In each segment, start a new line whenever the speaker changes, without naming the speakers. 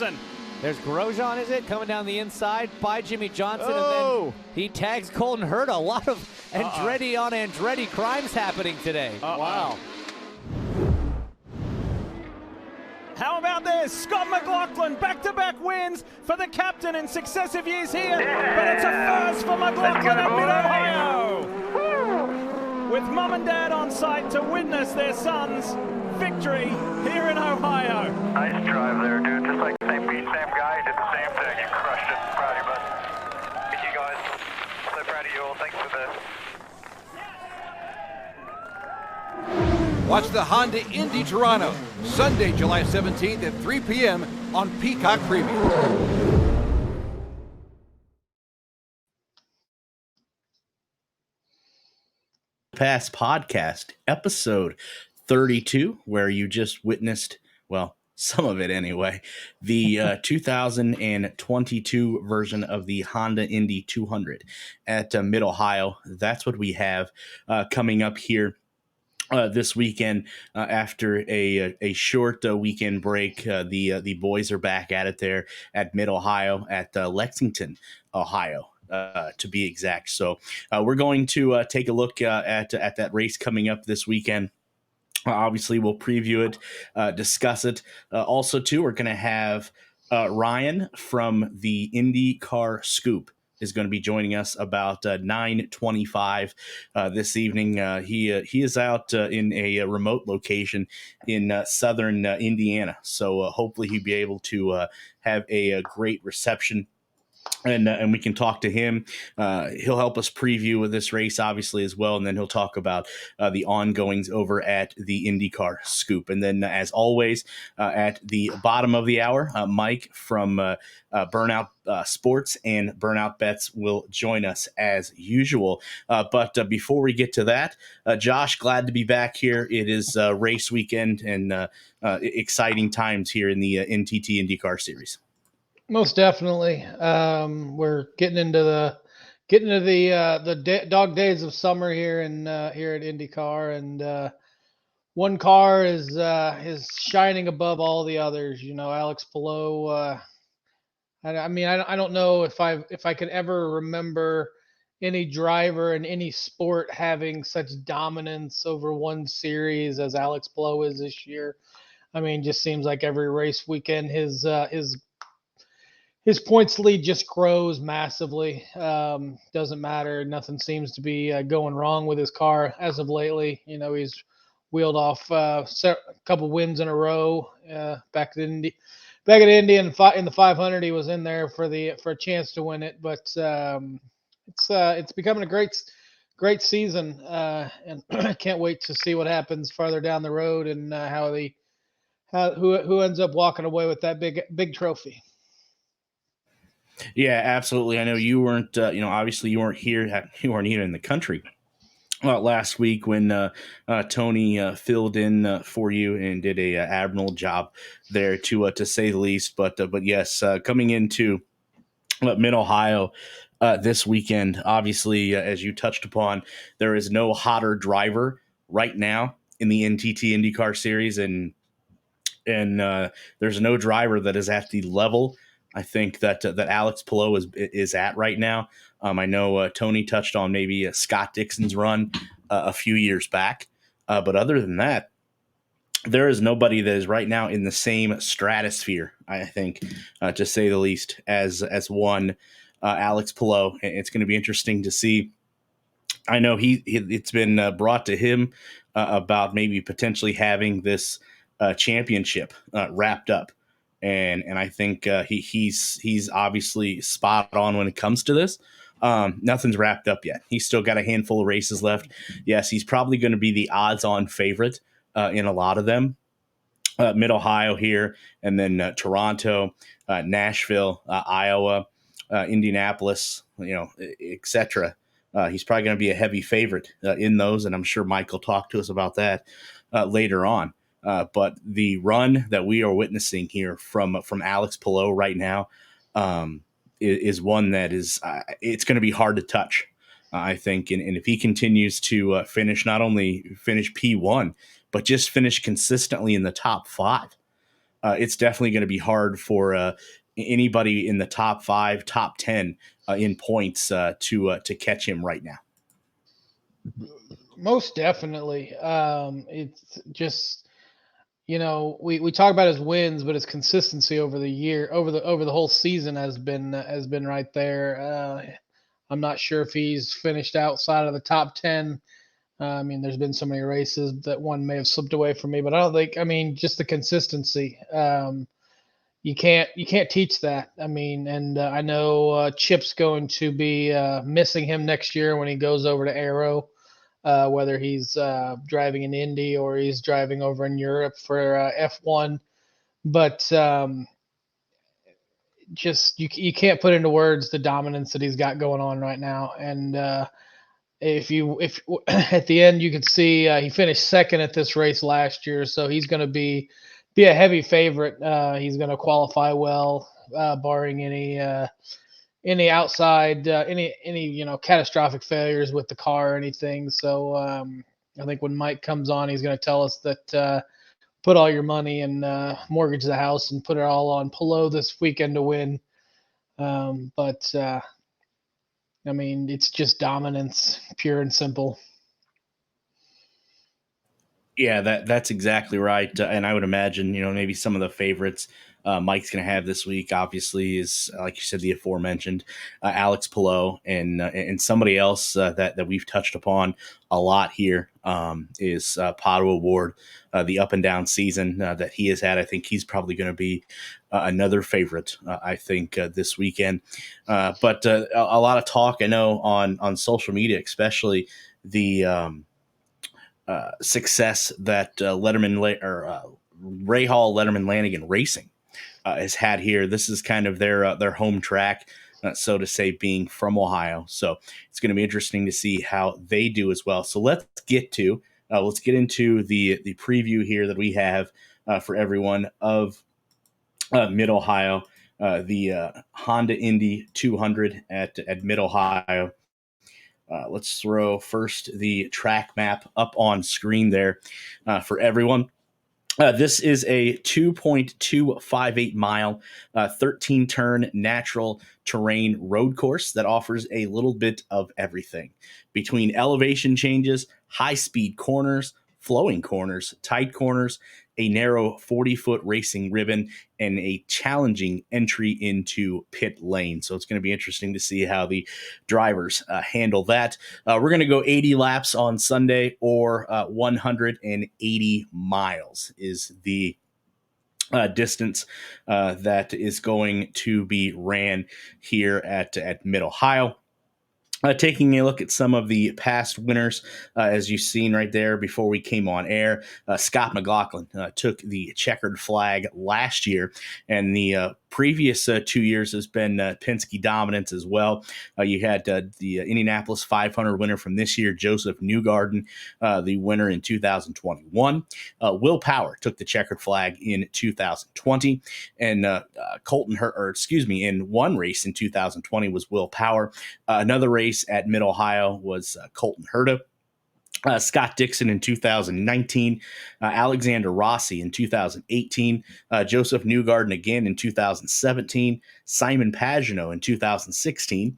Johnson.
There's Grosjean, is it? Coming down the inside by Jimmy Johnson.
Oh.
And then he tags Colton Herta. A lot of Andretti on Andretti crimes happening today.
Wow. How about this? Scott McLaughlin, back-to-back wins for the captain in successive years here, but it's a first for McLaughlin at Mid-Ohio. With mum and dad on site to witness their son's victory here in Ohio.
Nice drive there, dude. Just like the same guy did the same thing. You crushed it. Proud of you, bud. Thank you, guys. So proud of you all. Thanks for this.
Watch the Honda Indy Toronto, Sunday, July 17th at 3 p.m. on Peacock Premium.
Past podcast, episode 32, where you just witnessed, well, some of it anyway, the 2022 version of the Honda Indy 200 at Mid-Ohio. That's what we have coming up here this weekend after a short weekend break. The boys are back at it there at Mid-Ohio at Lexington, Ohio. To be exact. So we're going to take a look at that race coming up this weekend. Obviously, we'll preview it, discuss it. Also, too, we're going to have Ryan from the IndyCar Scoop is going to be joining us about 9:25 this evening. He is out in a remote location in southern Indiana. So hopefully he'll be able to have a great reception. And we can talk to him. He'll help us preview this race, obviously, as well. And then he'll talk about the ongoings over at the IndyCar Scoop. And then, as always, at the bottom of the hour, Mike from Burnout Sports and Burnout Bets will join us as usual. But before we get to that, Josh, glad to be back here. It is race weekend and exciting times here in the NTT IndyCar Series.
Most definitely. We're getting into the dog days of summer here here at IndyCar, and one car is shining above all the others. You know, Alex Palou. I mean, I don't know if I could ever remember any driver in any sport having such dominance over one series as Alex Palou is this year. I mean, just seems like every race weekend his points lead just grows massively. Doesn't matter. Nothing seems to be going wrong with his car as of lately. You know, he's wheeled off a couple wins in a row back at Indy. Back at Indy in the 500, he was in there for a chance to win it. But it's becoming a great season, and I can't wait to see what happens farther down the road and who ends up walking away with that big trophy.
Yeah, absolutely. I know you weren't, obviously you weren't here. You weren't even in the country last week when Tony filled in for you and did a admirable job there, to say the least. But yes, coming into Mid-Ohio this weekend, obviously, as you touched upon, there is no hotter driver right now in the NTT IndyCar Series, and there's no driver that is at the level I think that Alex Palou is at right now. I know Tony touched on maybe Scott Dixon's run a few years back, but other than that, there is nobody that is right now in the same stratosphere, I think, to say the least, as one Alex Palou. It's going to be interesting to see. I know it's been brought to him about maybe potentially having this championship wrapped up. And I think he's obviously spot on when it comes to this. Nothing's wrapped up yet. He's still got a handful of races left. Yes, he's probably going to be the odds-on favorite in a lot of them. Mid-Ohio here, and then Toronto, Nashville, Iowa, Indianapolis, etc. He's probably going to be a heavy favorite in those, and I'm sure Mike will talk to us about that later on. But the run that we are witnessing here from Alex Palou right now is one that is it's going to be hard to touch, I think. And if he continues to not only finish P1, but just finish consistently in the top 5, it's definitely going to be hard for anybody in the top 5, top 10 in points to catch him right now.
Most definitely. It's just, we talk about his wins, but his consistency over the year, over the whole season has been right there. I'm not sure if he's finished outside of the top 10. I mean, there's been so many races that one may have slipped away from me, but I don't think. I mean, just the consistency. You can't teach that. I mean, and I know Chip's going to be missing him next year when he goes over to Aero, whether he's driving in Indy or he's driving over in Europe for F1. But just you can't put into words the dominance that he's got going on right now. And if at the end you could see he finished second at this race last year, so he's going to be a heavy favorite. He's going to qualify well, barring any outside any catastrophic failures with the car or anything. So I think when Mike comes on, he's going to tell us that put all your money and mortgage the house and put it all on Pelot this weekend to win. But I mean, it's just dominance, pure and simple.
Yeah, that's exactly right. And I would imagine, maybe some of the favorites Mike's going to have this week, obviously, is like you said, the aforementioned Alex Pelot, and somebody else that we've touched upon a lot here is Pato O'Ward, the up and down season that he has had. I think he's probably going to be another favorite. I think this weekend, but a lot of talk I know on social media, especially the success that Rahal Letterman Lanigan Racing has had here. This is kind of their home track, so to say, being from Ohio. So it's going to be interesting to see how they do as well. So let's get into the preview here that we have for everyone of Mid Ohio, the Honda Indy 200 at Mid Ohio. Let's throw first the track map up on screen there for everyone. This is a 2.258 mile, 13 turn natural terrain road course that offers a little bit of everything between elevation changes, high speed corners, flowing corners, tight corners, a narrow 40-foot racing ribbon, and a challenging entry into pit lane. So it's going to be interesting to see how the drivers handle that. We're going to go 80 laps on Sunday, or 180 miles is the distance that is going to be ran here at Mid Ohio. Taking a look at some of the past winners, as you've seen right there before we came on air, Scott McLaughlin took the checkered flag last year, and the previous 2 years has been Penske dominance as well. You had the Indianapolis 500 winner from this year, Joseph Newgarden, the winner in 2021. Will Power took the checkered flag in 2020, and in one race in 2020 was Will Power. Another race at Mid Ohio was Colton Herta. Scott Dixon in 2019, Alexander Rossi in 2018, Joseph Newgarden again in 2017, Simon Pagenaud in 2016,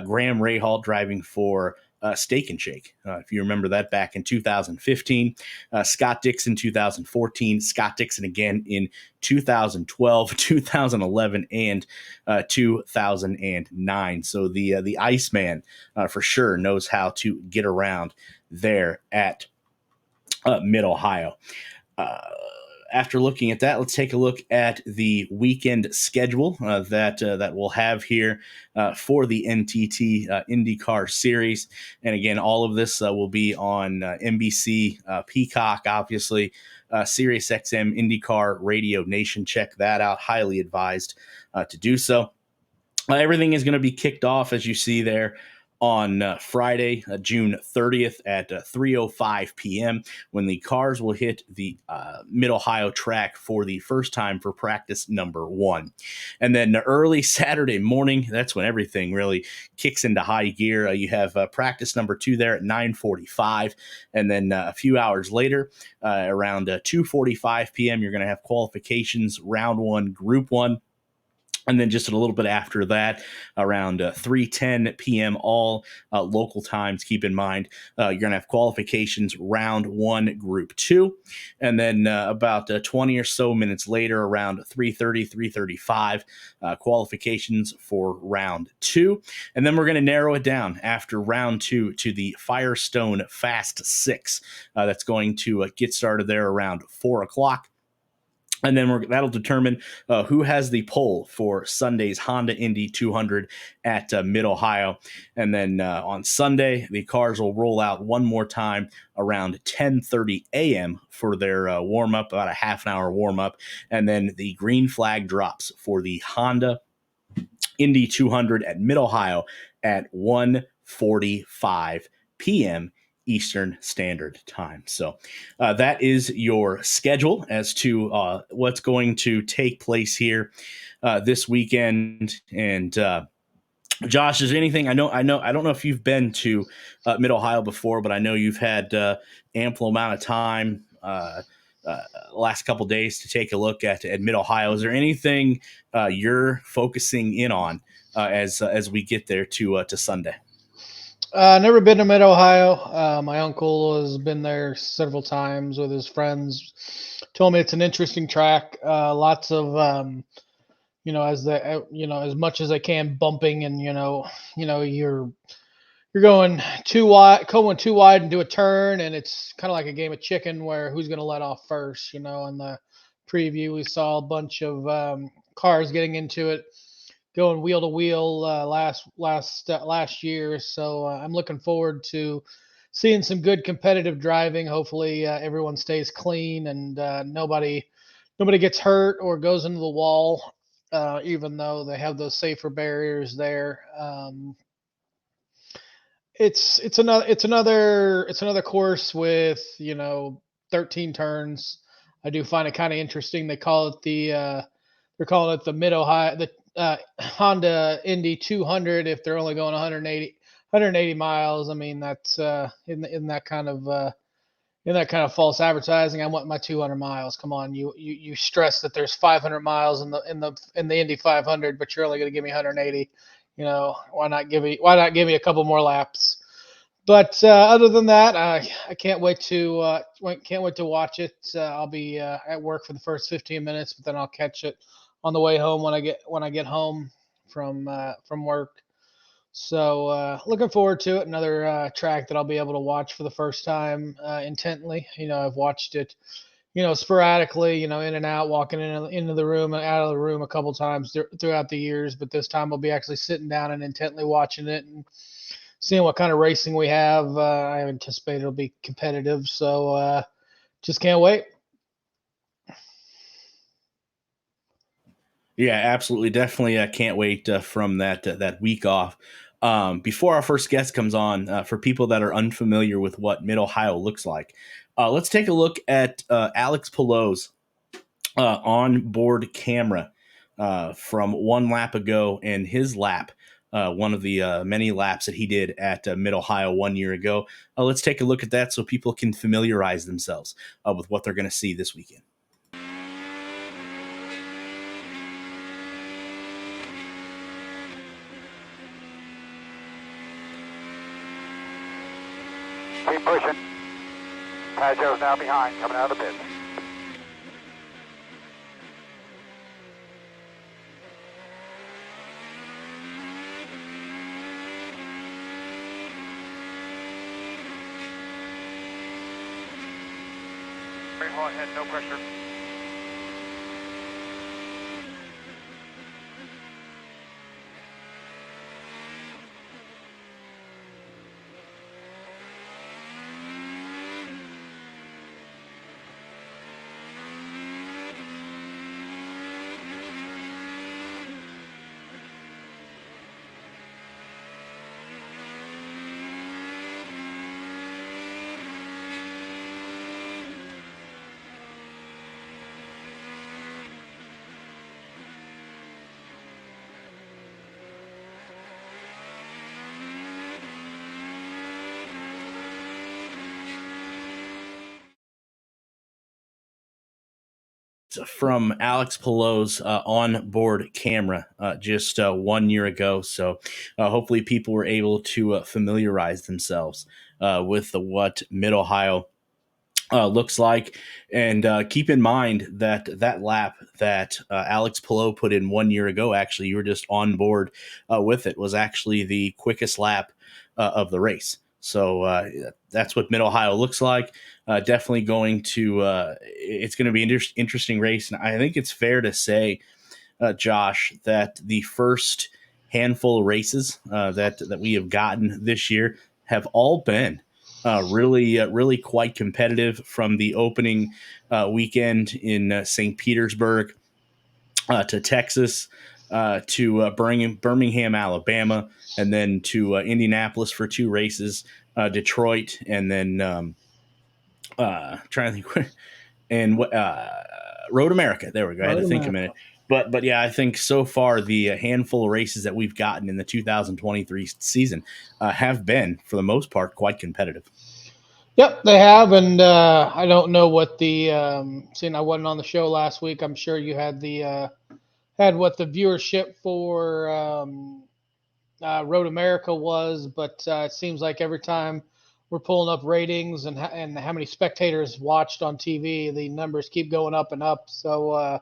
Graham Rahal driving for Steak and Shake, if you remember that, back in 2015, Scott Dixon 2014, Scott Dixon again in 2012, 2011, and 2009. So the Iceman for sure knows how to get around there at Mid Ohio. After looking at that, let's take a look at the weekend schedule that we'll have here for the NTT IndyCar Series. And again, all of this will be on NBC, Peacock, obviously, Sirius XM, IndyCar Radio Nation. Check that out. Highly advised to do so. Everything is going to be kicked off, as you see there, on Friday, June 30th at 3:05 p.m. when the cars will hit the Mid-Ohio track for the first time for practice number 1. And then early Saturday morning, that's when everything really kicks into high gear. You have practice number 2 there at 9:45. And then a few hours later, around 2:45 p.m., you're going to have qualifications, round 1, group 1. And then just a little bit after that, around 3:10 p.m., all local times, keep in mind, you're going to have qualifications round 1, group 2. And then about 20 or so minutes later, around 3:30, 3:35, qualifications for round 2. And then we're going to narrow it down after round 2 to the Firestone Fast 6. That's going to get started there around 4 o'clock. And then that'll determine who has the pole for Sunday's Honda Indy 200 at Mid-Ohio. And then on Sunday, the cars will roll out one more time around 10:30 a.m. for their warm-up, about a half an hour warm-up. And then the green flag drops for the Honda Indy 200 at Mid-Ohio at 1:45 p.m. Eastern Standard Time. So that is your schedule as to what's going to take place here this weekend. And Josh, is there anything I don't know if you've been to Mid-Ohio before, but I know you've had ample amount of time last couple days to take a look at Mid-Ohio. Is there anything you're focusing in on as we get there to Sunday?
Never been to Mid-Ohio. My uncle has been there several times with his friends. Told me it's an interesting track. Lots of, as much as I can bumping, and you're going too wide into a turn, and it's kind of like a game of chicken where who's going to let off first. In the preview, we saw a bunch of cars getting into it, going wheel to wheel last year. So I'm looking forward to seeing some good competitive driving. Hopefully everyone stays clean and nobody gets hurt or goes into the wall, even though they have those safer barriers there. It's another course with 13 turns. I do find it kind of interesting. They're calling it the Mid-Ohio, the Honda Indy 200 if they're only going 180 miles. I mean, that's in that kind of false advertising. I want my 200 miles. Come on, you stress that there's 500 miles in the Indy 500, but you're only going to give me 180. Why not give me a couple more laps? But other than that, I can't wait to watch it. I'll be at work for the first 15 minutes, but then I'll catch it on the way home when I get home from work. So looking forward to it. Another track that I'll be able to watch for the first time intently. I've watched it, sporadically, in and out, walking into the room and out of the room a couple times throughout the years. But this time I'll be actually sitting down and intently watching it and seeing what kind of racing we have. I anticipate it'll be competitive. So just can't wait.
Yeah, absolutely. Definitely can't wait from that week off. Before our first guest comes on, for people that are unfamiliar with what Mid-Ohio looks like, let's take a look at Alex Pillow's on-board camera from one lap ago and his lap, one of the many laps that he did at Mid-Ohio 1 year ago. Let's take a look at that so people can familiarize themselves with what they're going to see this weekend.
Keep pushing. Pajo's now behind, coming out of the pits. Very hot head, no pressure.
from Alex Palou's on-board camera just 1 year ago. So hopefully people were able to familiarize themselves with what Mid-Ohio looks like. And keep in mind that that lap that Alex Palou put in 1 year ago, actually, you were just on board with it, was actually the quickest lap of the race. So that's what Mid Ohio looks like. Definitely going to, it's going to be an interesting race. And I think it's fair to say, Josh, that the first handful of races that we have gotten this year have all been really quite competitive, from the opening weekend in St. Petersburg to Texas to Birmingham, Alabama, and then to Indianapolis for 2 races, Detroit, and then trying to think, and Road America. There we go. I had to think a minute. But yeah, I think so far the handful of races that we've gotten in the 2023 season have been, for the most part, quite competitive.
Yep, they have, and I don't know what the seeing I wasn't on the show last week. I'm sure you had the had what the viewership for Road America was, but it seems like every time we're pulling up ratings and how many spectators watched on TV, the numbers keep going up and up. So,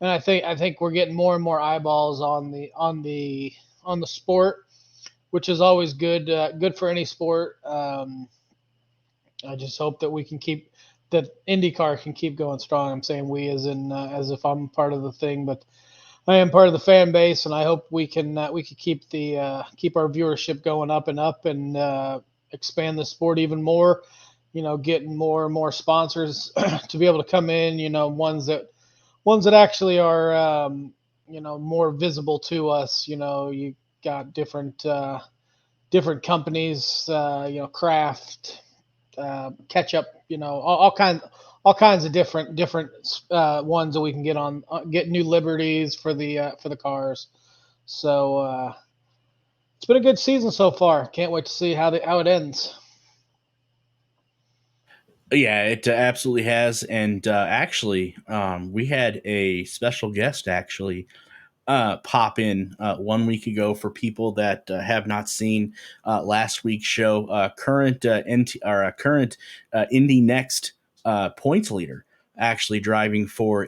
and I think we're getting more and more eyeballs on the sport, which is always good for any sport. I just hope that we can keep that IndyCar can keep going strong. I'm saying we as in as if I'm part of the thing, but I am part of the fan base, and I hope we can keep keep our viewership going up and up, and expand the sport even more. Getting more and more sponsors to be able to come in. Ones that actually are more visible to us. You got different companies. Kraft, ketchup. All kinds of different ones that we can get on, get new liberties for the cars. So it's been a good season so far. Can't wait to see how it ends.
Yeah, it absolutely has. And actually, we had a special guest actually pop in 1 week ago. For people that have not seen last week's show, current Indy Next points leader, actually driving for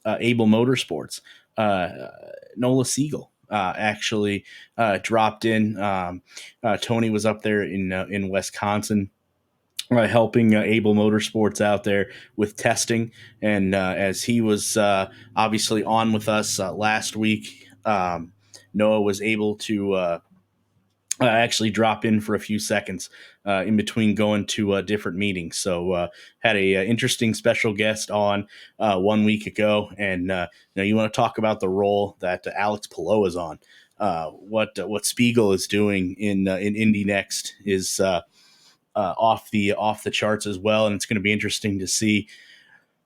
Able Motorsports, Nola Siegel. Actually dropped in. Tony was up there in Wisconsin, helping Able Motorsports out there with testing. And as he was obviously on with us last week, Noah was able to actually drop in for a few seconds in between going to different meetings. So had a interesting special guest on 1 week ago. And you want to talk about the role that Alex Palou is on. What Spiegel is doing in Indy Next is off the charts as well. And it's going to be interesting to see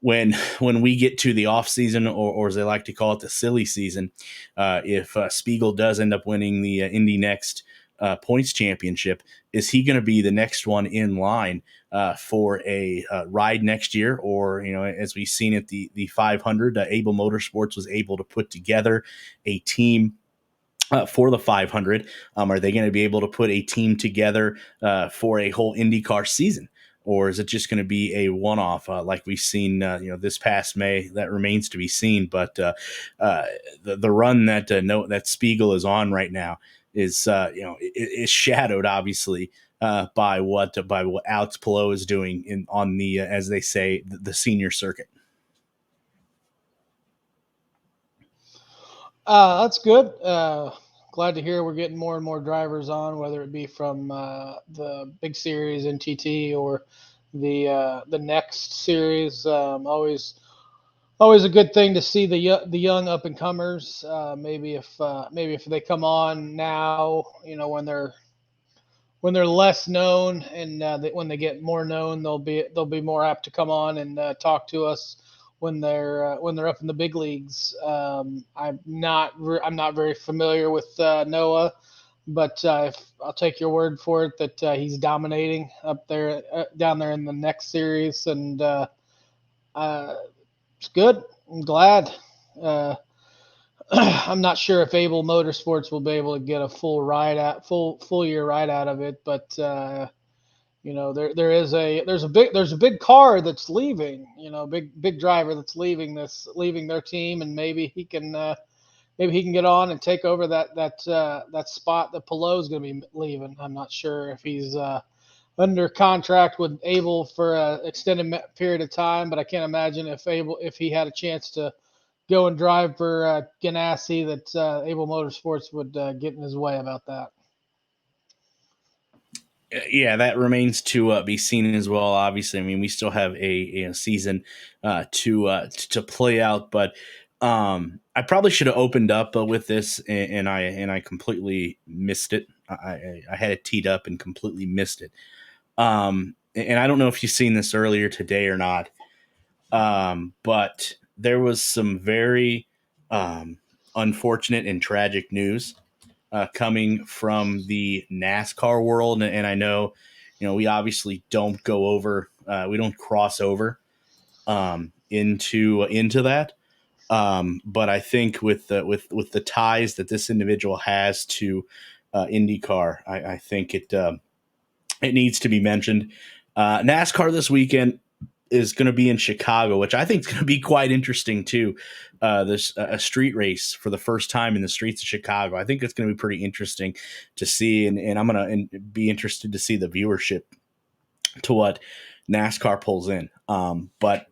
when we get to the off season, or as they like to call it, the silly season, if Spiegel does end up winning the Indy Next points championship, is he going to be the next one in line for a ride next year? Or, as we've seen at the 500, Able Motorsports was able to put together a team for the 500. Are they going to be able to put a team together for a whole IndyCar season? Or is it just going to be a one-off like we've seen this past May? That remains to be seen. But the run that Spiegel is on right now is is shadowed obviously by what Alex Palou is doing on the as they say, the senior circuit.
That's good. Glad to hear we're getting more and more drivers on, whether it be from the big series NTT or the next series. Always a good thing to see the young up and comers. Maybe if they come on now, when they're less known, and when they get more known, they'll be more apt to come on and talk to us when they're up in the big leagues. I'm not very familiar with Noah, but I'll take your word for it that he's dominating up there down there in the next series, and It's good. I'm glad. I'm not sure if Able Motorsports will be able to get a full year ride out of it, but there's a big car that's leaving, big driver that's leaving their team, and maybe he can get on and take over that spot that Pelot's going to be leaving. I'm not sure if he's under contract with Able for an extended period of time, but I can't imagine if he had a chance to go and drive for Ganassi that Able Motorsports would get in his way about that.
Yeah, that remains to be seen as well. Obviously, I mean, we still have a season to play out, but I probably should have opened up with this, and I completely missed it. I had it teed up and completely missed it. And I don't know if you've seen this earlier today or not, but there was some very unfortunate and tragic news coming from the NASCAR world, and I know, we obviously don't go over, we don't cross over into that, but I think with the ties that this individual has to IndyCar, I think it needs to be mentioned. NASCAR this weekend is going to be in Chicago, which I think is going to be quite interesting too. This a street race for the first time in the streets of Chicago. I think it's going to be pretty interesting to see, and I'm going to be interested to see the viewership to what NASCAR pulls in. But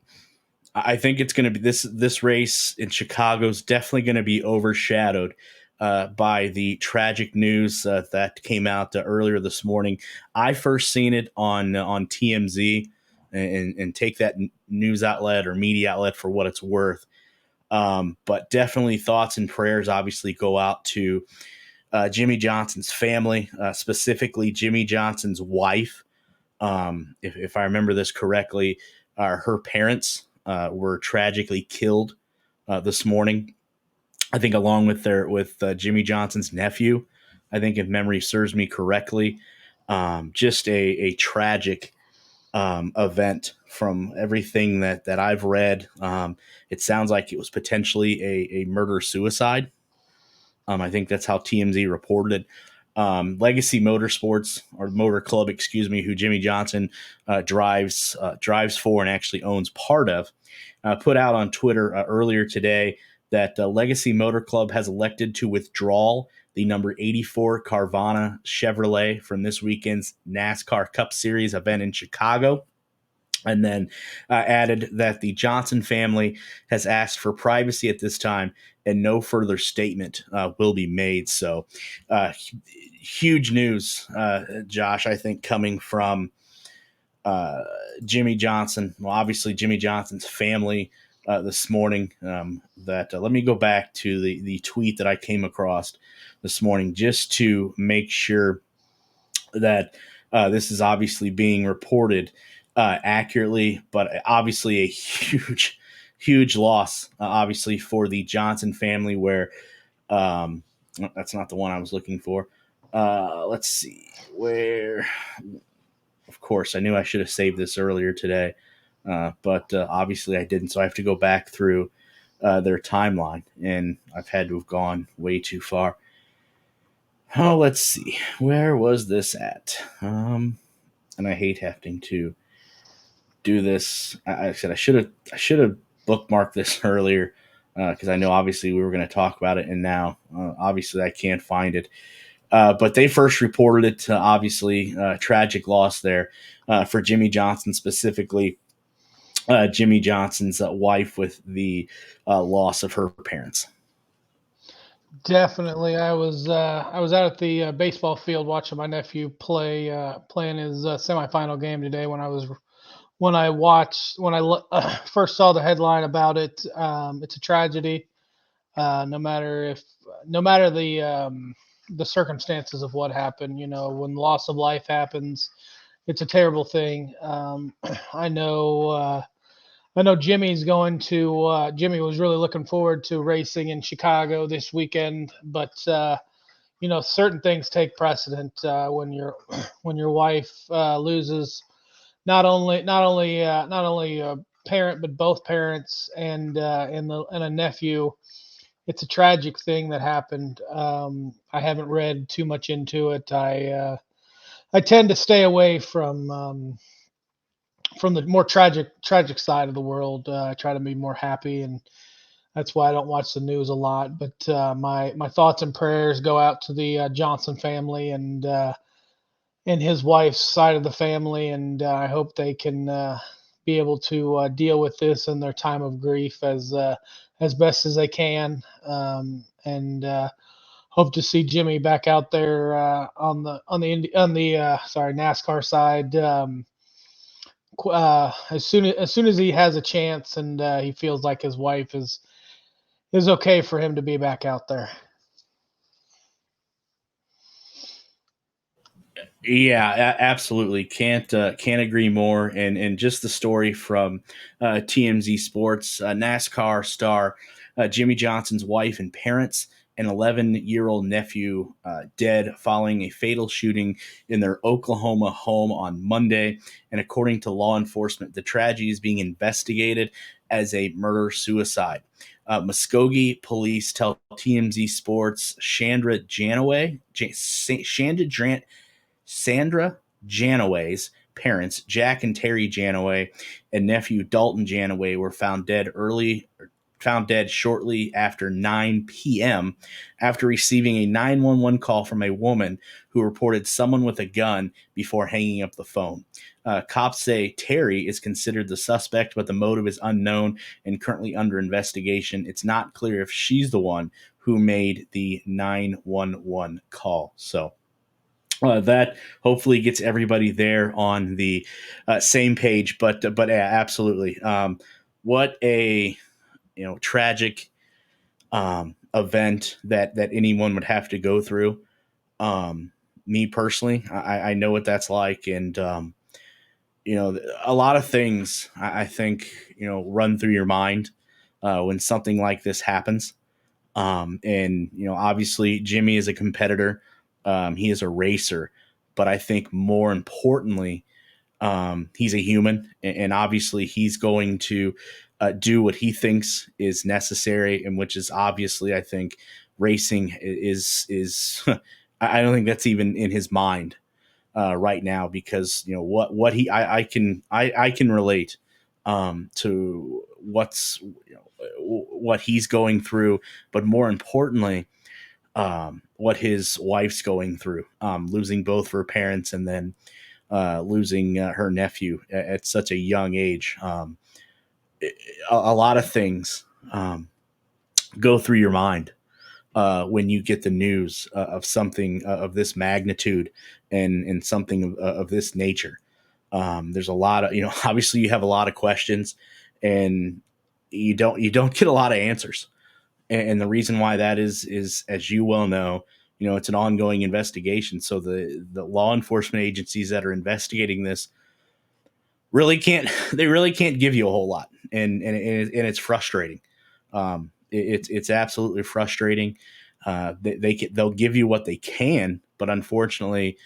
I think it's going to be this race in Chicago is definitely going to be overshadowed by the tragic news that came out earlier this morning. I first seen it on TMZ. And take that news outlet or media outlet for what it's worth. But definitely thoughts and prayers obviously go out to Jimmy Johnson's family, specifically Jimmy Johnson's wife. If I remember this correctly, her parents were tragically killed this morning. I think along with Jimmy Johnson's nephew, I think if memory serves me correctly. Just a tragic event from everything that I've read. It sounds like it was potentially a murder-suicide. I think that's how TMZ reported it. Legacy Motorsports, or Motor Club, who Jimmy Johnson drives for and actually owns part of, put out on Twitter earlier today that Legacy Motor Club has elected to withdraw the number 84 Carvana Chevrolet from this weekend's NASCAR Cup Series event in Chicago. And then added that the Johnson family has asked for privacy at this time and no further statement will be made. So huge news, Josh, I think, coming from Jimmy Johnson. Well, obviously Jimmy Johnson's family this morning. Let me go back to the tweet that I came across this morning just to make sure that this is obviously being reported accurately, but obviously a huge loss, obviously, for the Johnson family, where that's not the one I was looking for. Let's see where, of course, I knew I should have saved this earlier today, but obviously I didn't. So I have to go back through their timeline, and I've had to have gone way too far. Oh, let's see. Where was this at? And I hate having to do this. I said I should have bookmarked this earlier because I know obviously we were going to talk about it, and now obviously I can't find it. But they first reported it, obviously, tragic loss there for Jimmy Johnson, specifically Jimmy Johnson's wife, with the loss of her parents.
Definitely, I was out at the baseball field watching my nephew play in his semifinal game today. When I first saw the headline about it, it's a tragedy. No matter the circumstances of what happened, when loss of life happens, it's a terrible thing. I know Jimmy's Jimmy was really looking forward to racing in Chicago this weekend, but certain things take precedent when your wife loses not only parent, but both parents and a nephew. It's a tragic thing that happened. I haven't read too much into it. I tend to stay away from the more tragic side of the world. I try to be more happy, and that's why I don't watch the news a lot. But my thoughts and prayers go out to the Johnson family and his wife's side of the family, and I hope they can be able to deal with this in their time of grief as best as they can. And hope to see Jimmy back out there on the NASCAR side. As soon as he has a chance and he feels like his wife is okay for him to be back out there.
Yeah, absolutely. Can't agree more. And just the story from TMZ Sports, NASCAR star Jimmy Johnson's wife and parents, an 11-year-old nephew, dead following a fatal shooting in their Oklahoma home on Monday. And according to law enforcement, the tragedy is being investigated as a murder suicide. Muskogee police tell TMZ Sports Sandra Janaway's parents, Jack and Terry Janaway, and nephew Dalton Janaway, were found dead shortly after 9 p.m. after receiving a 911 call from a woman who reported someone with a gun before hanging up the phone. Cops say Terry is considered the suspect, but the motive is unknown and currently under investigation. It's not clear if she's the one who made the 911 call. So that hopefully gets everybody there on the same page. But yeah, absolutely. What a tragic event that anyone would have to go through. Me personally, I know what that's like, and a lot of things I think run through your mind when something like this happens. And obviously Jimmy is a competitor. He is a racer, but I think more importantly, he's a human, and obviously he's going to do what he thinks is necessary, and which is obviously, I think, racing is. I don't think that's even in his mind right now, because what he I can relate to what he's going through, but more importantly, what his wife's going through, losing both of her parents, and then losing her nephew at such a young age. A lot of things go through your mind when you get the news of something of this magnitude and something of this nature. There's a lot of, obviously you have a lot of questions, and you don't get a lot of answers. And the reason why that is, as you well know, it's an ongoing investigation. So the law enforcement agencies that are investigating this really can't give you a whole lot, and it's frustrating. It's absolutely frustrating. They'll give you what they can, but unfortunately,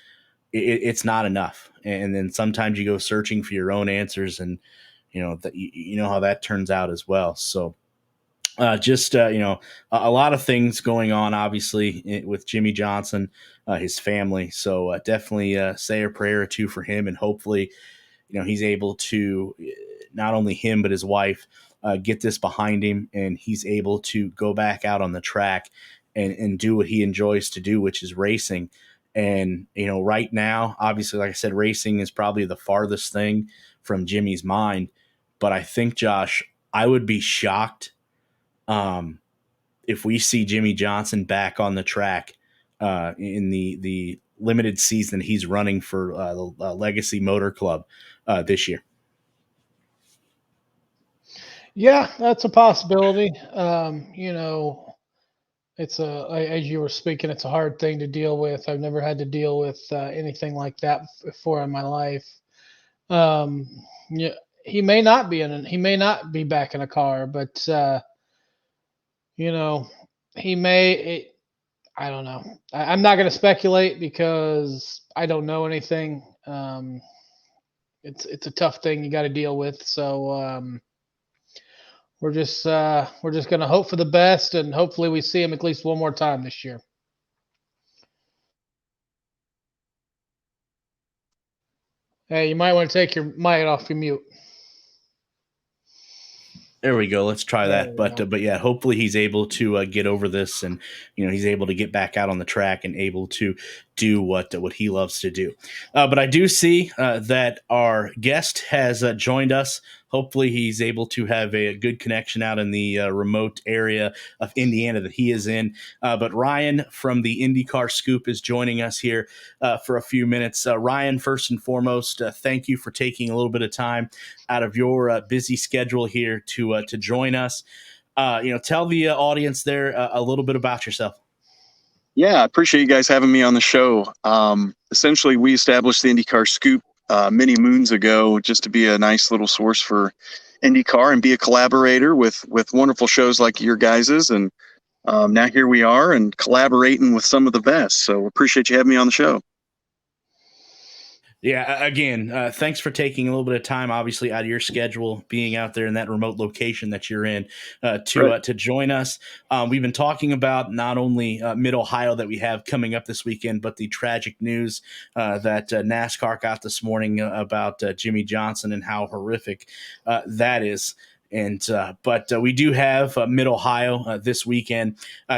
it's not enough. And then sometimes you go searching for your own answers, and that you know how that turns out as well. So just a lot of things going on, obviously, with Jimmy Johnson, his family. So definitely say a prayer or two for him, and hopefully he's able to, not only him but his wife, get this behind him, and he's able to go back out on the track and do what he enjoys to do, which is racing. And right now, obviously, like I said, racing is probably the farthest thing from Jimmy's mind. But I think, Josh, I would be shocked if we see Jimmy Johnson back on the track in the limited season he's running for the Legacy Motor Club this year.
Yeah, that's a possibility. It's as you were speaking, it's a hard thing to deal with. I've never had to deal with anything like that before in my life. Um, yeah, he may not be back in a car, but you know, he may. I don't know. I'm not going to speculate because I don't know anything. it's a tough thing you got to deal with. So we're just gonna hope for the best, and hopefully we see him at least one more time this year. Hey, you might want to take your mic off your mute.
There we go. Let's try
There
that.
we go.
But yeah, hopefully he's able to get over this, and he's able to get back out on the track and able to do what he loves to do. But I do see that our guest has joined us. Hopefully he's able to have a good connection out in the remote area of Indiana that he is in. But Ryan from the IndyCar Scoop is joining us here for a few minutes. Ryan, first and foremost, thank you for taking a little bit of time out of your busy schedule here to join us. Tell the audience there a little bit about yourself.
Yeah, I appreciate you guys having me on the show. Essentially, we established the IndyCar Scoop many moons ago just to be a nice little source for IndyCar and be a collaborator with wonderful shows like your guys's. And now here we are and collaborating with some of the best. So appreciate you having me on the show.
Yeah, again, thanks for taking a little bit of time, obviously, out of your schedule, being out there in that remote location that you're in to join us. We've been talking about not only Mid-Ohio that we have coming up this weekend, but the tragic news that NASCAR got this morning about Jimmy Johnson and how horrific that is. But we do have Mid-Ohio this weekend.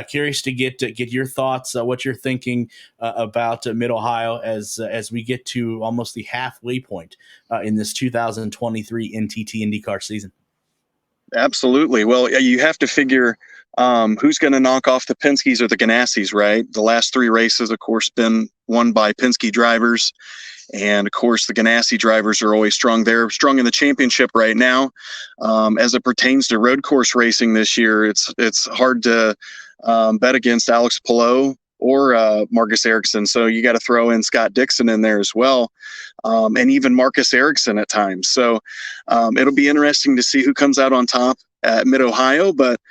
Curious to get your thoughts, what you're thinking about Mid-Ohio as we get to almost the halfway point in this 2023 NTT IndyCar season.
Absolutely. Well, you have to figure who's going to knock off the Penske's or the Ganassi's, right? The last three races, of course, been won by Penske drivers. And of course, the Ganassi drivers are always strong. They're strong in the championship right now. As it pertains to road course racing this year, it's hard to bet against Alex Palou or Marcus Ericsson. So you got to throw in Scott Dixon in there as well, and even Marcus Ericsson at times. So it'll be interesting to see who comes out on top at Mid-Ohio. But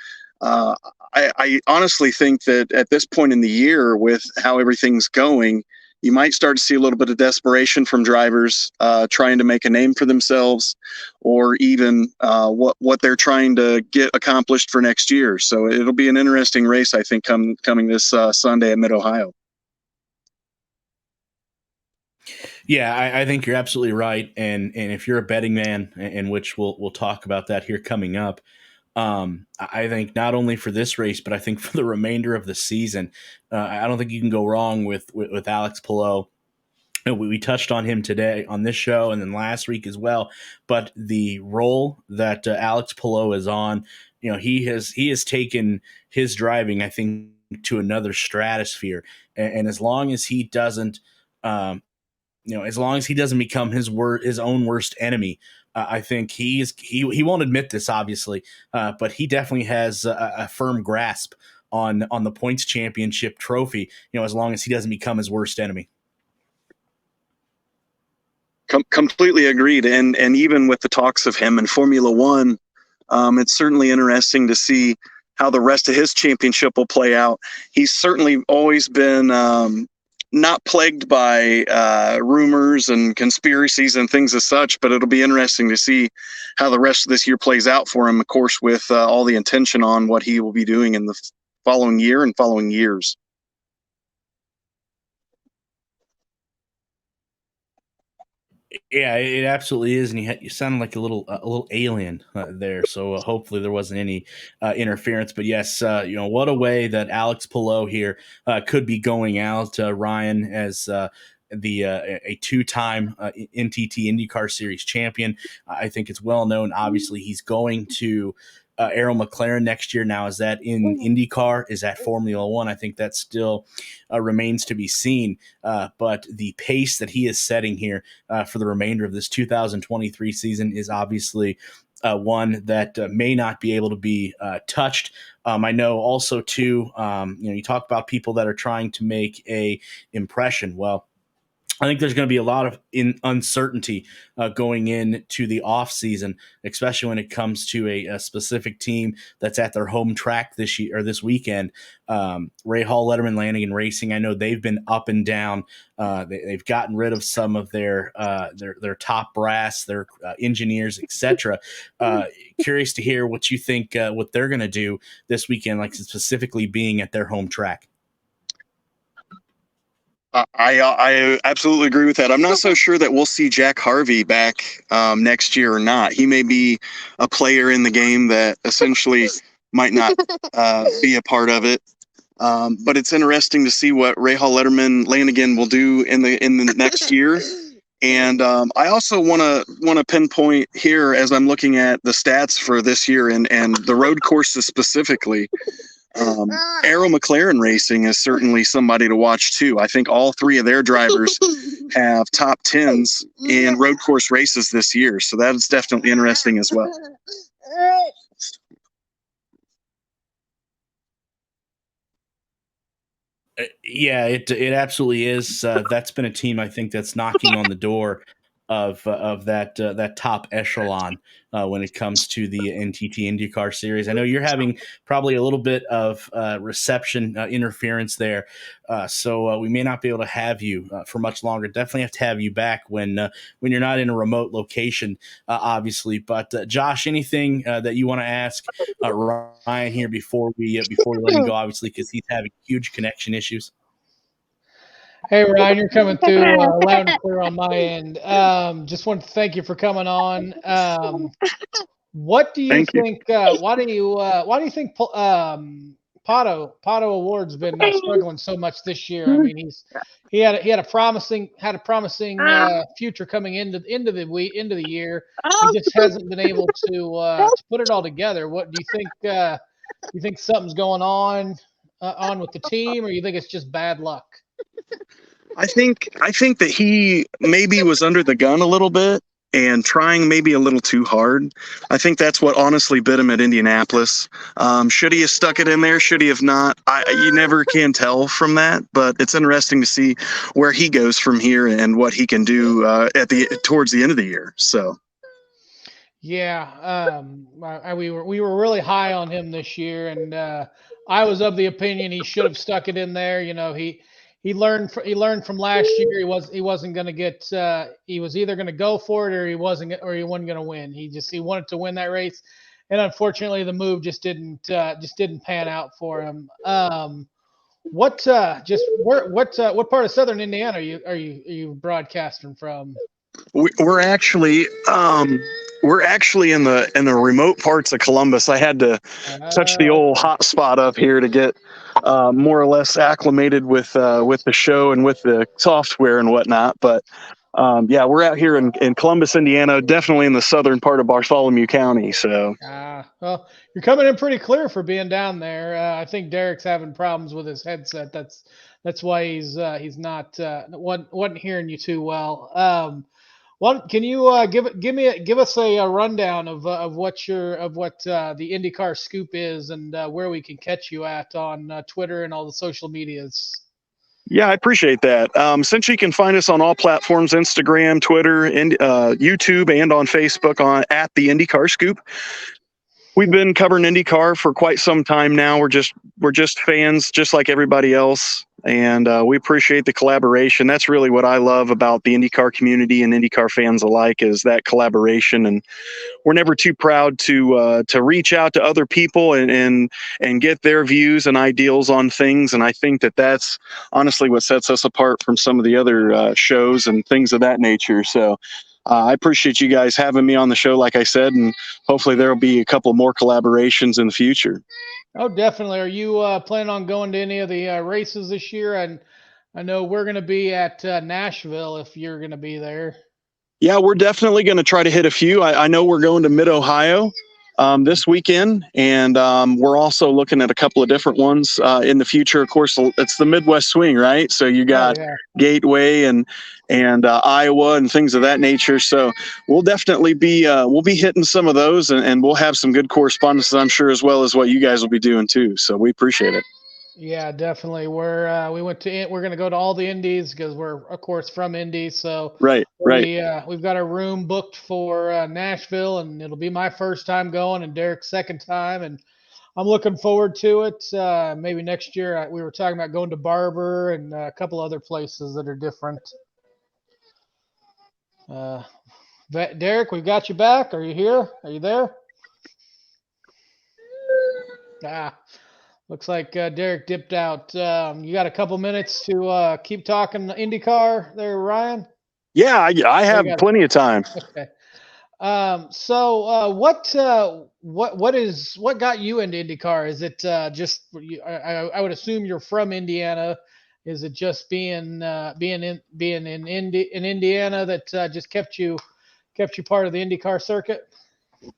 I honestly think that at this point in the year, with how everything's going, you might start to see a little bit of desperation from drivers trying to make a name for themselves, or even what they're trying to get accomplished for next year. So it'll be an interesting race, I think, coming this Sunday at Mid-Ohio.
Yeah, I think you're absolutely right. And if you're a betting man, in which we'll talk about that here coming up, I think not only for this race, but I think for the remainder of the season, I don't think you can go wrong with Alex Palou. We touched on him today on this show and then last week as well. But the role that Alex Palou is on, he has taken his driving, I think, to another stratosphere. And as long as he doesn't, as long as he doesn't become his own worst enemy, I think he won't admit this, obviously, but he definitely has a firm grasp on the points championship trophy. As long as he doesn't become his worst enemy.
Completely agreed. And even with the talks of him in Formula One, it's certainly interesting to see how the rest of his championship will play out. He's certainly always been not plagued by rumors and conspiracies and things as such, but it'll be interesting to see how the rest of this year plays out for him, of course, with all the intention on what he will be doing in the following year and following years.
Yeah, it absolutely is, and you sounded like a little alien there. So hopefully there wasn't any interference. But yes, what a way that Alex Palou here could be going out, Ryan, as a two-time NTT IndyCar Series champion. I think it's well known. Obviously, he's going to Arrow McLaren next year. Now, is that in IndyCar? Is that Formula One? I think that still remains to be seen. But the pace that he is setting here for the remainder of this 2023 season is obviously one that may not be able to be touched. I know also too, you talk about people that are trying to make a impression. Well, I think there's going to be a lot of uncertainty going into the off season, especially when it comes to a specific team that's at their home track this year or this weekend. Ray Hall, Letterman, Lanigan Racing. I know they've been up and down. They've gotten rid of some of their top brass, their engineers, etc. Curious to hear what you think what they're going to do this weekend, like specifically being at their home track.
I absolutely agree with that. I'm not so sure that we'll see Jack Harvey back next year or not. He may be a player in the game that essentially might not be a part of it. But it's interesting to see what Ray Hall, Letterman, Lanigan will do in the next year. And I also want to pinpoint here as I'm looking at the stats for this year and the road courses specifically. Arrow McLaren Racing is certainly somebody to watch too. I think all three of their drivers have top 10s in road course races this year. So that is definitely interesting as well.
Yeah, it absolutely is. That's been a team I think that's knocking on the door of that top echelon when it comes to the NTT IndyCar Series. I know you're having probably a little bit of reception interference there, so we may not be able to have you for much longer. Definitely have to have you back when you're not in a remote location, obviously. But Josh, anything that you want to ask Ryan here before we let him go, obviously, because he's having huge connection issues.
Hey, Ryan, you're coming through loud and clear on my end. Just want to thank you for coming on. What do you think? Why do you think Pato Award's been struggling so much this year? I mean, he had a promising future coming into the year. He just hasn't been able to put it all together. What do you think? You think something's going on with the team, or you think it's just bad luck?
I think that he maybe was under the gun a little bit and trying maybe a little too hard. I think that's what honestly bit him at Indianapolis. Should he have stuck it in there? Should he have not? You never can tell from that, but it's interesting to see where he goes from here and what he can do towards the end of the year. So.
Yeah, we were really high on him this year, and I was of the opinion he should have stuck it in there. You know, he learned from last year. He wasn't going to get. He was either going to go for it or he wasn't going to win. He wanted to win that race, and unfortunately, the move just didn't pan out for him. What part of Southern Indiana are you broadcasting from?
We're actually in the remote parts of Columbus. I had to touch the old hot spot up here to get more or less acclimated with the show and with the software and whatnot. But yeah, we're out here in Columbus, Indiana, definitely in the southern part of Bartholomew County. So
well, you're coming in pretty clear for being down there. I think Derek's having problems with his headset. That's why he's not wasn't hearing you too well. Can you give us a rundown of what the IndyCar Scoop is and where we can catch you at on Twitter and all the social medias?
Yeah, I appreciate that. Since you can find us on all platforms, Instagram, Twitter, and YouTube, and on Facebook at the IndyCar Scoop. We've been covering IndyCar for quite some time now. We're just fans, just like everybody else, and we appreciate the collaboration. That's really what I love about the IndyCar community and IndyCar fans alike, is that collaboration. And we're never too proud to reach out to other people and get their views and ideals on things. And I think that's honestly what sets us apart from some of the other shows and things of that nature. So. I appreciate you guys having me on the show, like I said, and hopefully there will be a couple more collaborations in the future.
Oh, definitely. Are you planning on going to any of the races this year? And I know we're going to be at Nashville if you're going to be there.
Yeah, we're definitely going to try to hit a few. I know we're going to Mid-Ohio this weekend, and we're also looking at a couple of different ones in the future. Of course, it's the Midwest Swing, right? So you got Gateway and Iowa and things of that nature. So we'll definitely be hitting some of those, and we'll have some good correspondence, I'm sure, as well as what you guys will be doing too. So we appreciate it.
Yeah, definitely. We're going to go to all the Indies because we're of course from Indy. So
Right, right.
we've got a room booked for Nashville, and it'll be my first time going and Derek's second time, and I'm looking forward to it. Maybe next year. We were talking about going to Barber and a couple other places that are different. Uh, Derek, we've got you back. Are you here? Are you there? Ah, looks like Derek dipped out. You got a couple minutes to keep talking IndyCar there, Ryan?
Yeah, I
Oh, you
have
got
plenty of time.
okay. What got you into IndyCar? Is it just I would assume you're from Indiana. Is it just being in Indiana that just kept you part of the IndyCar circuit?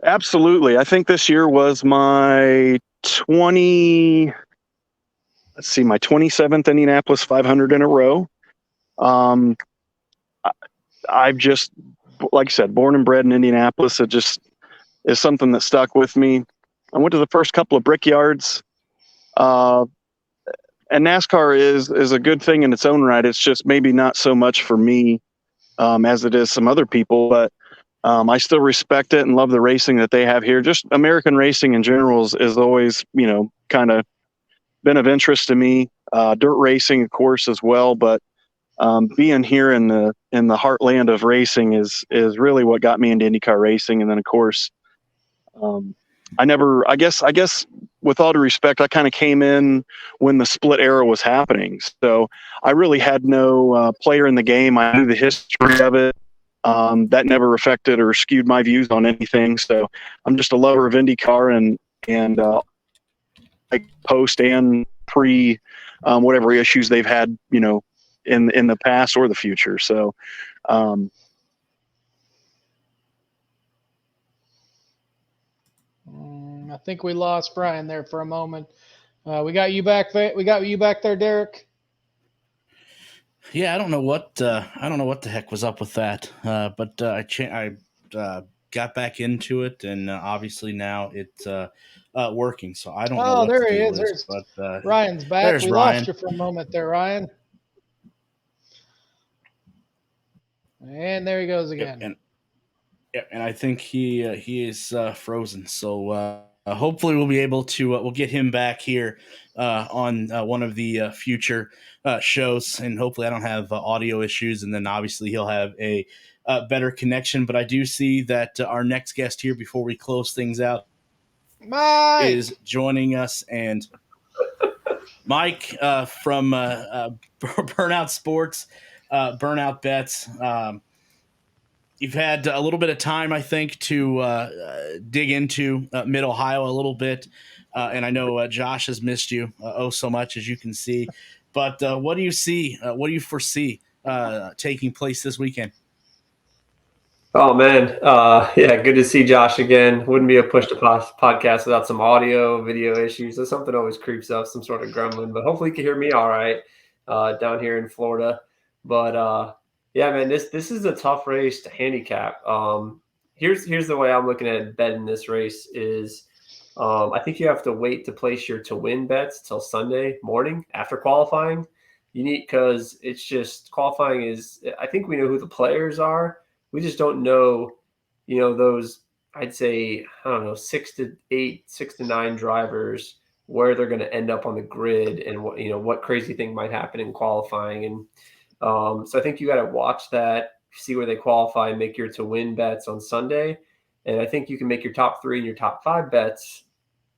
Absolutely. I think this year was my 20, let's see, my 27th Indianapolis 500 in a row. Um, I've just, like I said, born and bred in Indianapolis. It just is something that stuck with me. I went to the first couple of Brickyards. And NASCAR is a good thing in its own right. It's just maybe not so much for me as it is some other people, but I still respect it and love the racing that they have here. Just American racing in general is always, kind of been of interest to me. Dirt racing, of course, as well. But being here in the heartland of racing is really what got me into IndyCar racing. And then, of course, I guess with all due respect, I kind of came in when the split era was happening. So I really had no player in the game. I knew the history of it. That never affected or skewed my views on anything. So I'm just a lover of IndyCar and like post and pre whatever issues they've had, in the past or the future. So
I think we lost Brian there for a moment. We got you back. We got you back there, Derek.
Yeah, I don't know what the heck was up with that, but I got back into it, and obviously now it's working. So I don't know
Oh,
what the
there he
deal
is.
is,
There's
but
Ryan's back.
there's
We lost
Ryan.
you for a moment there, Ryan. And there he goes
Yep,
again.
and I think he is frozen. So hopefully we'll be able to we'll get him back here on one of the future shows, and hopefully I don't have audio issues, and then obviously he'll have a better connection. But I do see that our next guest here before we close things out
Mike.
is joining us, and Mike from Burnout Sports, Burnout Bets. You've had a little bit of time, I think, to dig into Mid Ohio a little bit, and I know Josh has missed you oh so much, as you can see. But what do you see? What do you foresee taking place this weekend?
Oh man, yeah, good to see Josh again. Wouldn't be a push to podcast without some audio, video issues. So something always creeps up, some sort of grumbling. But hopefully you can hear me all right down here in Florida. But yeah, man, this is a tough race to handicap. Here's the way I'm looking at betting this race is I think you have to wait to place your to win bets till Sunday morning after qualifying. You need because it's just qualifying is. I think we know who the players are. We just don't know, those, I'd say, I don't know, 6 to 8, 6 to 9 drivers, where they're going to end up on the grid and what crazy thing might happen in qualifying. And so I think you got to watch that, see where they qualify, and make your to win bets on Sunday. And I think you can make your top 3 and your top 5 bets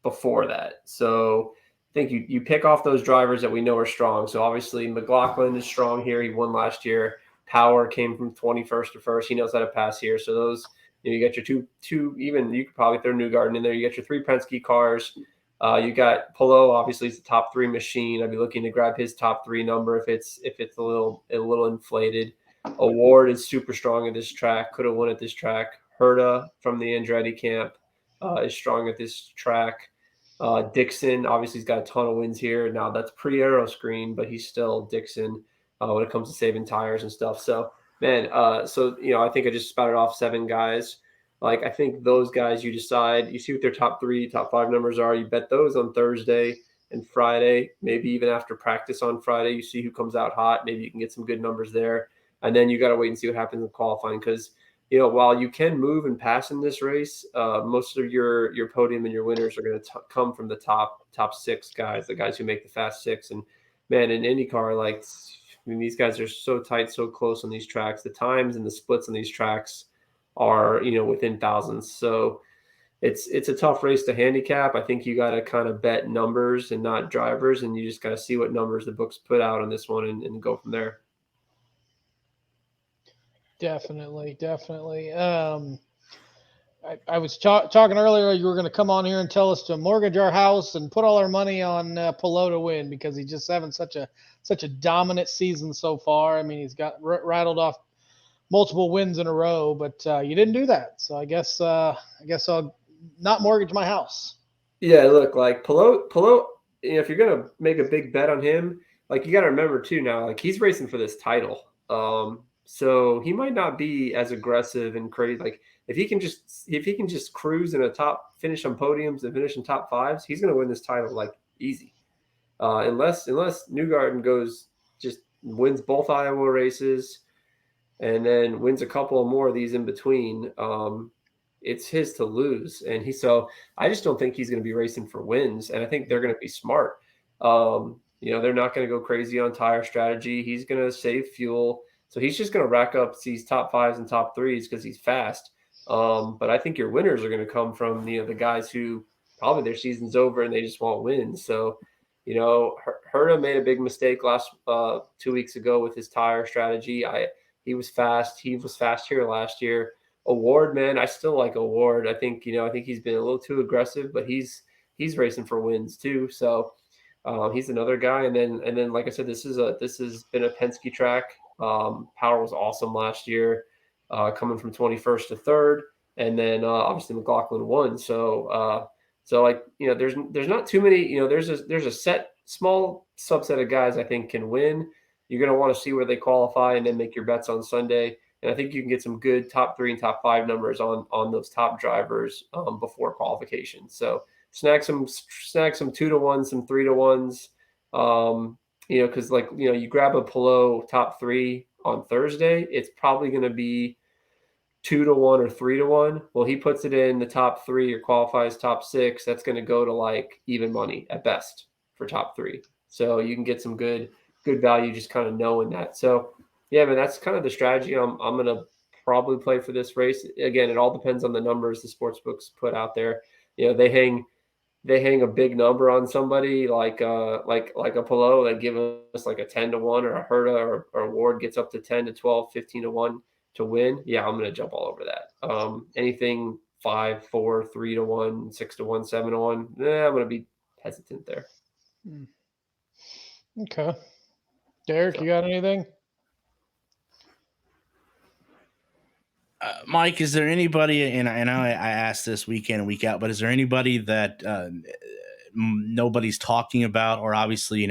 before that. So I think you pick off those drivers that we know are strong. So obviously McLaughlin is strong here. He won last year. Power came from 21st to first. He knows how to pass here. So those, you got your two, even you could probably throw Newgarden in there. You got your 3 Penske cars. You got Polo, obviously he's the top 3 machine. I'd be looking to grab his top 3 number if it's a little inflated. Award is super strong at this track. Could have won at this track. Herta from the Andretti camp is strong at this track. Dixon, obviously he's got a ton of wins here. Now that's pre-aero screen, but he's still Dixon. When it comes to saving tires and stuff. So, man, I think I just spouted off 7 guys. Like, I think those guys you decide, you see what their top 3, top 5 numbers are. You bet those on Thursday. and Friday, maybe even after practice on Friday, you see who comes out hot. Maybe you can get some good numbers there. And then you got to wait and see what happens in qualifying because, while you can move and pass in this race, most of your podium and your winners are going to come from the top 6 guys, the guys who make the fast 6. And man, in IndyCar, these guys are so tight, so close on these tracks. The times and the splits on these tracks are, within thousands. So it's a tough race to handicap. I think you got to kind of bet numbers and not drivers, and you just got to see what numbers the books put out on this one and go from there.
Definitely. I was talking earlier. You were going to come on here and tell us to mortgage our house and put all our money on Pelot to win because he's just having such a dominant season so far. I mean, he's got rattled off multiple wins in a row, but you didn't do that. So I guess I'll not mortgage my house.
Yeah, look, Pelot. If you're going to make a big bet on him, you got to remember too now, he's racing for this title. So he might not be as aggressive and crazy. If he can just cruise in finish on podiums and finish in top 5s, he's going to win this title easy. Unless Newgarden wins both Iowa races and then wins a couple more of these in between. It's his to lose, so I just don't think he's going to be racing for wins, and I think they're going to be smart. They're not going to go crazy on tire strategy. He's going to save fuel. So he's just going to rack up these top 5s and top 3s because he's fast. But I think your winners are going to come from, the guys who probably their season's over and they just want wins. So, Herta made a big mistake last 2 weeks ago with his tire strategy. He was fast. He was fast here last year. Award, man, I still like Award. I think he's been a little too aggressive, but he's racing for wins too. So he's another guy. And then, like I said, this has been a Penske track. Power was awesome last year, coming from 21st to 3rd, and then obviously McLaughlin won. So there's not too many. There's a set small subset of guys I think can win. You're going to want to see where they qualify and then make your bets on Sunday. And I think you can get some good top 3 and top 5 numbers on those top drivers before qualification. So snag some 2-to-1, some 3-to-1s. Because you grab a Pelot top 3 on Thursday, it's probably going to be 2-to-1 or 3-to-1. Well, he puts it in the top 3 or qualifies top 6. That's going to go to even money at best for top 3. So you can get some good value just kind of knowing that. So yeah, man, that's kind of the strategy I'm going to probably play for this race. Again, it all depends on the numbers the sports books put out there. They hang a big number on somebody like a Pelot that give us a 10-to-1 or a Herta or a Ward gets up to 10 to 12, 15-to-1 to win. Yeah, I'm going to jump all over that. Anything 5, 4, 3-to-1, 6-to-1, 7-to-1. I'm going to be hesitant there.
Okay. Derik, you got anything?
Mike, is there anybody, and I know I ask this week in and week out, but is there anybody that nobody's talking about, or obviously,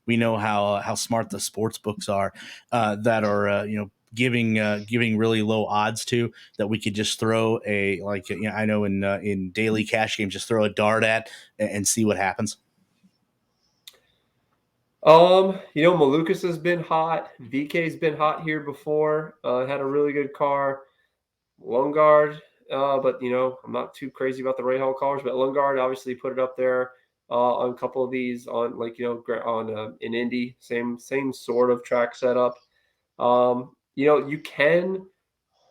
we know how smart the sports books are, that are, giving really low odds to, that we could just throw I know in daily cash games, just throw a dart at and see what happens?
Malukas has been hot. VK's been hot here before. Had a really good car. Lundgaard, but I'm not too crazy about the Rahal cars, but Lundgaard obviously put it up there on a couple of these on in Indy, same sort of track setup. You can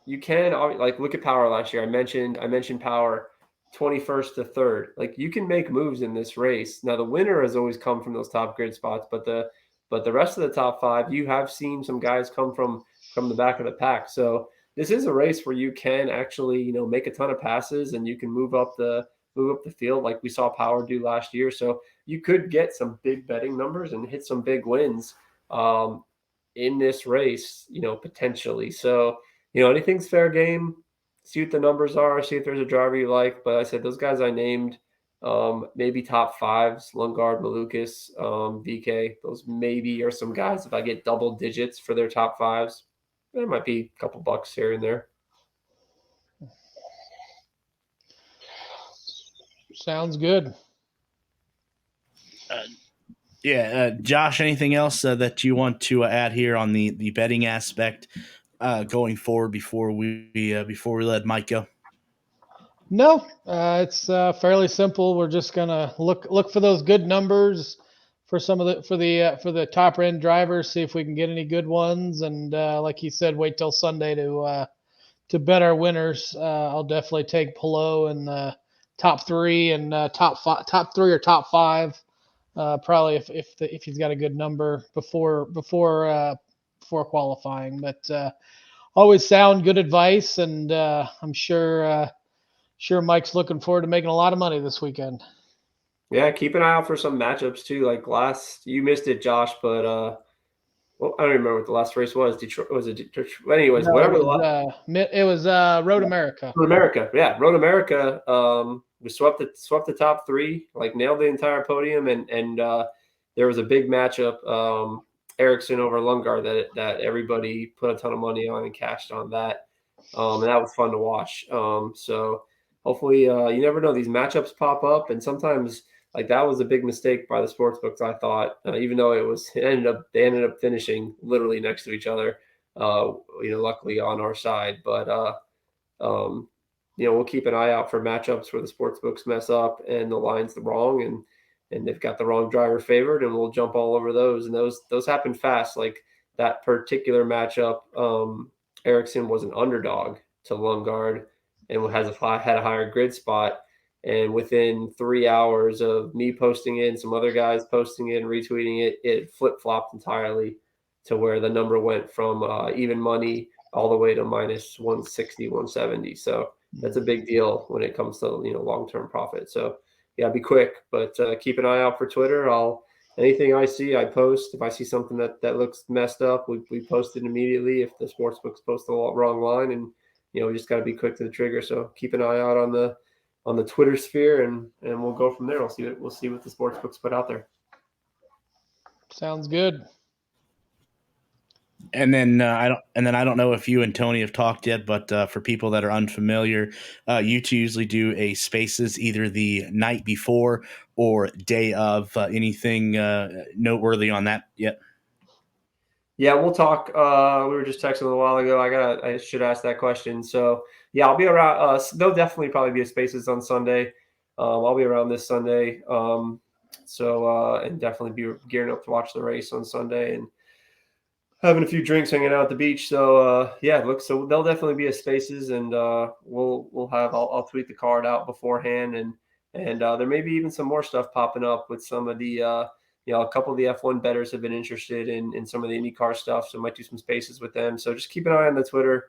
look at Power last year. I mentioned Power 21st to 3rd. You can make moves in this race. Now the winner has always come from those top grid spots, but the rest of the top 5, you have seen some guys come from the back of the pack. So this is a race where you can actually, make a ton of passes and you can move up the field like we saw Power do last year. So you could get some big betting numbers and hit some big wins in this race, potentially. So, anything's fair game. See what the numbers are. See if there's a driver you like. But I said those guys I named, maybe top 5s, Lundgaard, Malukas, VK. Those maybe are some guys if I get double digits for their top 5s. There might be a couple bucks here and there.
Sounds good.
Josh, anything else that you want to add here on the betting aspect going forward before we let Mike go?
No, it's fairly simple. We're just gonna look for those good numbers for some of the top end drivers. See if we can get any good ones, and like you said, wait till Sunday to bet our winners. I'll definitely take Polo in top three and top three or top five. Probably if he's got a good number before qualifying. But always sound good advice, and I'm sure Mike's looking forward to making a lot of money this weekend.
Yeah, keep an eye out for some matchups too. Like you missed it, Josh, but well, I don't remember what the last race was. Detroit was it? Detroit? Anyways,
No,
whatever
it was Road America.
Road America, yeah, Road America. We swept the top three, like nailed the entire podium, and there was a big matchup, Ericsson over Lundgaard that everybody put a ton of money on and cashed on that, and that was fun to watch. So hopefully, you never know, these matchups pop up, and sometimes like that was a big mistake by the sports books. I thought, even though they ended up finishing literally next to each other. Luckily on our side, but we'll keep an eye out for matchups where the sports books mess up and the line's wrong and they've got the wrong driver favored, and we'll jump all over those. And those happen fast. Like that particular matchup, Ericsson was an underdog to Lundgaard and had a higher grid spot. And within 3 hours of me posting it and some other guys posting it and retweeting it, it flip-flopped entirely to where the number went from even money all the way to minus 160, 170. So that's a big deal when it comes to long-term profit. So yeah, be quick, but keep an eye out for Twitter. Anything I see, I post. If I see something that looks messed up, we post it immediately. If the sportsbooks post the wrong line, and we just got to be quick to the trigger. So keep an eye out on the Twitter sphere, and we'll go from there. We'll see what the sportsbooks put out there.
Sounds good.
And then I don't know if you and Tony have talked yet, but for people that are unfamiliar, you two usually do a Spaces either the night before or day of. Anything noteworthy on that yet?
Yeah, we'll talk. We were just texting a while ago. I should ask that question. So yeah, I'll be around. There'll definitely probably be a Spaces on Sunday. I'll be around this Sunday. And definitely be gearing up to watch the race on Sunday and having a few drinks, hanging out at the beach. So so there'll definitely be a Spaces, and we'll have. I'll tweet the card out beforehand, and there may be even some more stuff popping up with some of the a couple of the F1 bettors have been interested in some of the IndyCar stuff, so I might do some Spaces with them. So just keep an eye on the Twitter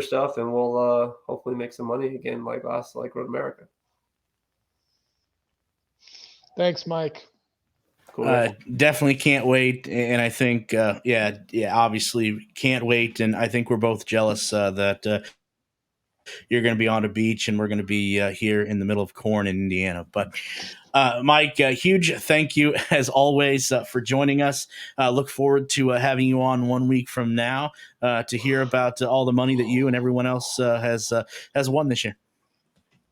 stuff, and we'll hopefully make some money again like Road America.
Thanks, Mike.
Cool.
Definitely can't wait, and I think obviously can't wait, and I think we're both jealous that you're going to be on a beach and we're going to be here in the middle of corn in Indiana. But Mike, huge thank you as always for joining us. Look forward to having you on 1 week from now to hear about all the money that you and everyone else has won this year.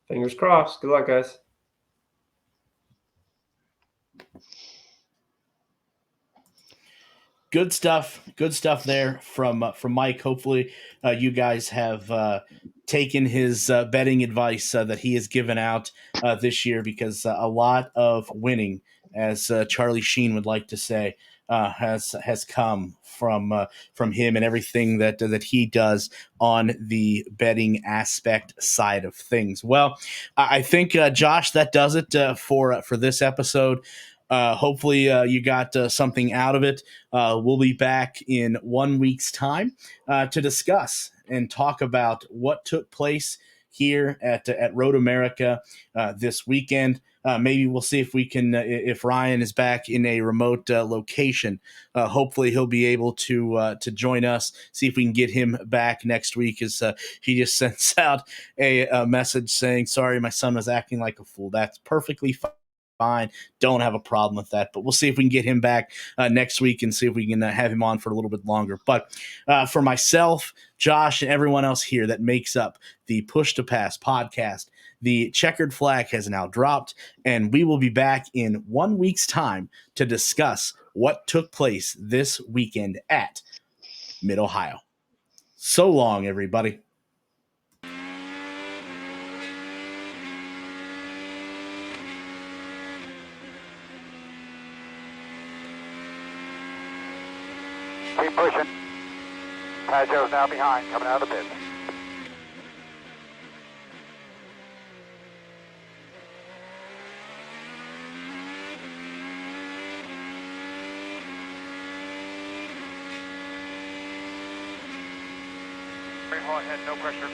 Fingers crossed. Good luck, guys.
Good stuff there from Mike. Hopefully you guys have taken his betting advice that he has given out this year, because a lot of winning, as Charlie Sheen would like to say, has come from him and everything that he does on the betting aspect side of things. Well, I think Josh, that does it for this episode. Hopefully you got something out of it. We'll be back in 1 week's time to discuss and talk about what took place here at Road America this weekend. Maybe we'll see if we can, if Ryan is back in a remote location. Hopefully he'll be able to join us. See if we can get him back next week. As he just sends out a message saying, "Sorry, my son was acting like a fool." That's perfectly fine. Don't have a problem with that, but we'll see if we can get him back next week and see if we can have him on for a little bit longer. But for myself, Josh, and everyone else here that makes up the Push to Pass podcast, The checkered flag has now dropped, and we will be back in 1 week's time to discuss what took place this weekend at Mid-Ohio. So long, everybody.
Keep pushing. Pajo's now behind, coming out of the pit. Very hard head, no pressure.